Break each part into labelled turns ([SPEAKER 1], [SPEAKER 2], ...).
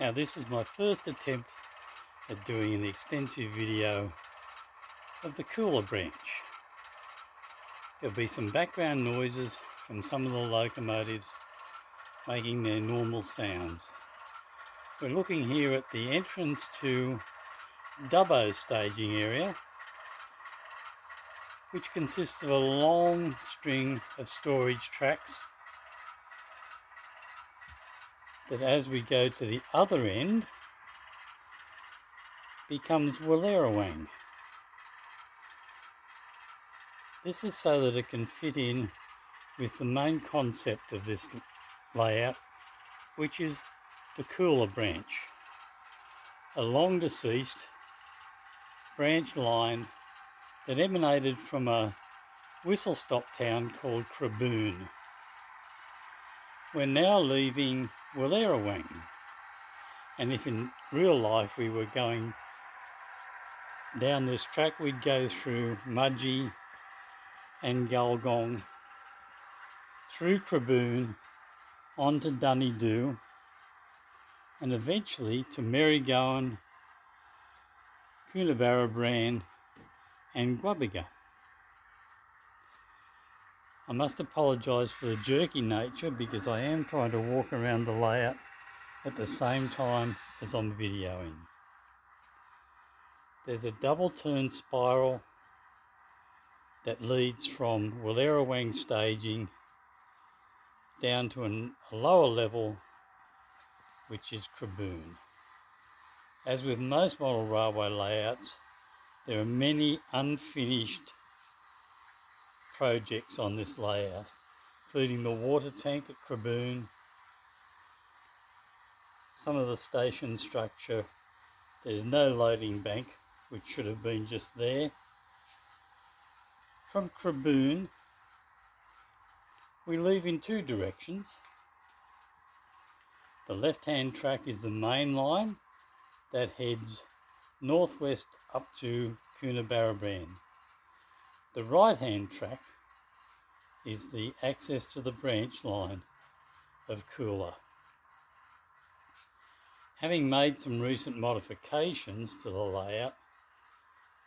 [SPEAKER 1] Now this is my first attempt at doing an extensive video of the Coolah Branch. There'll be some background noises from some of the locomotives making their normal sounds. We're looking here at the entrance to Dubbo's staging area, which consists of a long string of storage tracks that, as we go to the other end, becomes Wallerawang. This is so that it can fit in with the main concept of this layout, which is the Coolah Branch, a long deceased branch line that emanated from a whistle-stop town called Craboon. We're now leaving Wallerawang, and if in real life we were going down this track, we'd go through Mudgee and Gulgong, through Craboon, onto Dunedoo, and eventually to Marygowan, Coolah and Gwabiga. I must apologise for the jerky nature because I am trying to walk around the layout at the same time as I'm videoing. There's a double turn spiral that leads from Wallerawang staging down to a lower level, which is Craboon. As with most model railway layouts, there are many unfinished projects on this layout, including the water tank at Craboon, some of the station structure. There's no loading bank, which should have been just there. From Craboon, we leave in two directions. The left-hand track is the main line that heads northwest up to Coolah. The right-hand track is the access to the branch line of Coolah. Having made some recent modifications to the layout,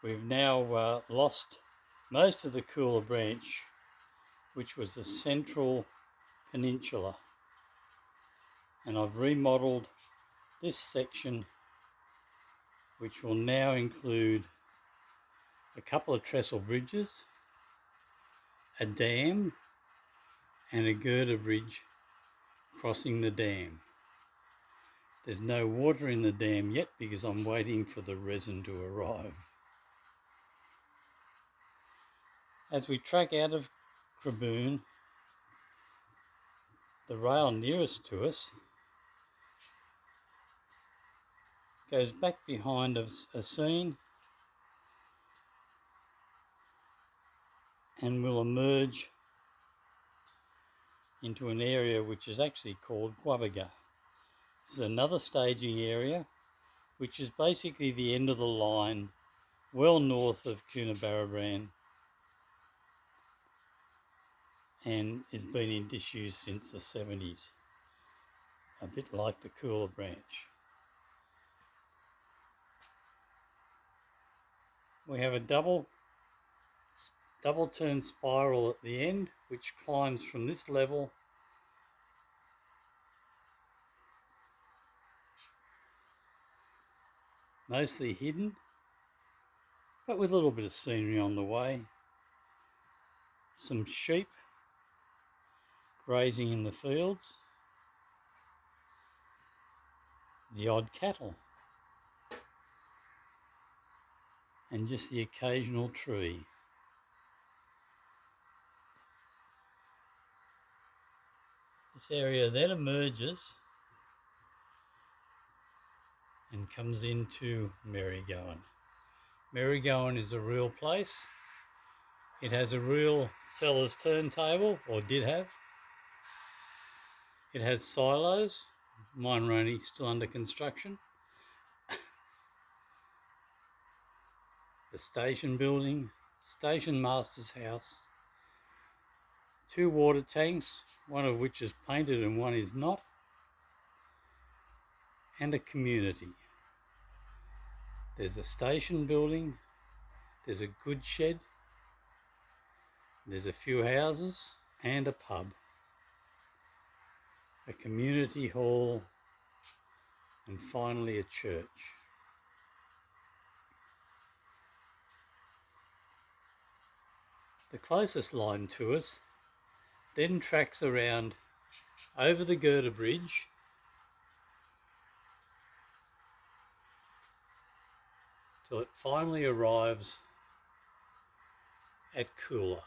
[SPEAKER 1] we've now lost most of the Coolah Branch, which was the central peninsula, and I've remodelled this section, which will now include a couple of trestle bridges, a dam, and a girder bridge crossing the dam. There's no water in the dam yet because I'm waiting for the resin to arrive. As we track out of Craboon, the rail nearest to us goes back behind a scene and will emerge into an area which is actually called Gwabiga. This is another staging area, which is basically the end of the line, well north of Coolah, and has been in disuse since the 70s, a bit like the Coolah Branch. We have a double turn spiral at the end, which climbs from this level mostly hidden, but with a little bit of scenery on the way. Some sheep grazing in the fields, the odd cattle, and just the occasional tree. This area then emerges and comes into Marygowan. Marygowan is a real place. It has a real seller's turntable, or did have. It has silos. Mine are only still under construction. The station building, station master's house, two water tanks, one of which is painted and one is not, and a community. There's a station building, there's a goods shed, there's a few houses and a pub, a community hall, and finally a church. The closest line to us then tracks around over the girder bridge till it finally arrives at Coolah.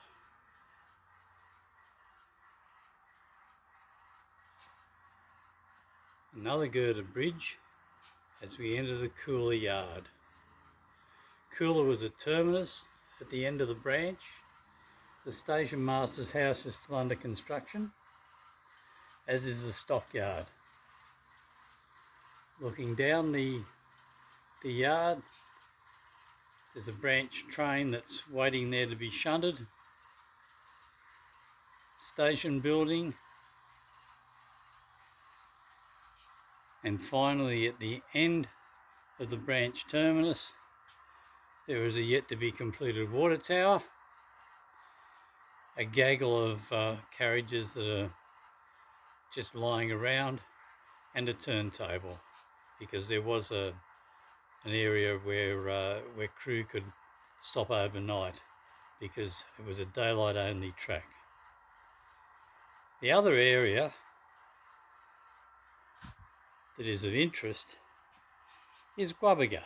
[SPEAKER 1] Another girder bridge as we enter the Coolah yard. Coolah was a terminus at the end of the branch. The station master's house is still under construction, as is the stockyard. Looking down the yard, there's a branch train that's waiting there to be shunted. Station building. And finally, at the end of the branch terminus, there is a yet to be completed water tower, a gaggle of carriages that are just lying around, and a turntable, because there was an area where crew could stop overnight because it was a daylight only track. The other area that is of interest is Gwabbaga.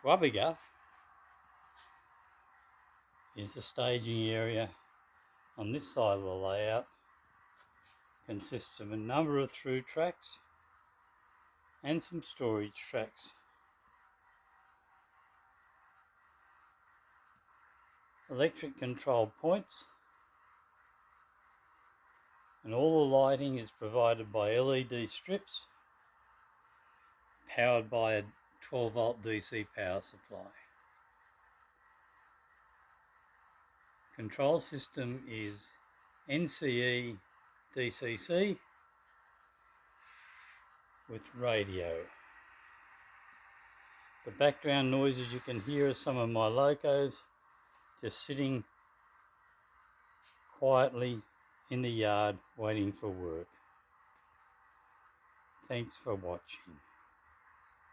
[SPEAKER 1] Gwabbaga is the staging area on this side of the layout. Consists of a number of through tracks and some storage tracks. Electric control points, and all the lighting is provided by LED strips powered by a 12-volt DC power supply. Control system is NCE DCC with radio. The background noises you can hear are some of my locos just sitting quietly in the yard waiting for work. Thanks for watching.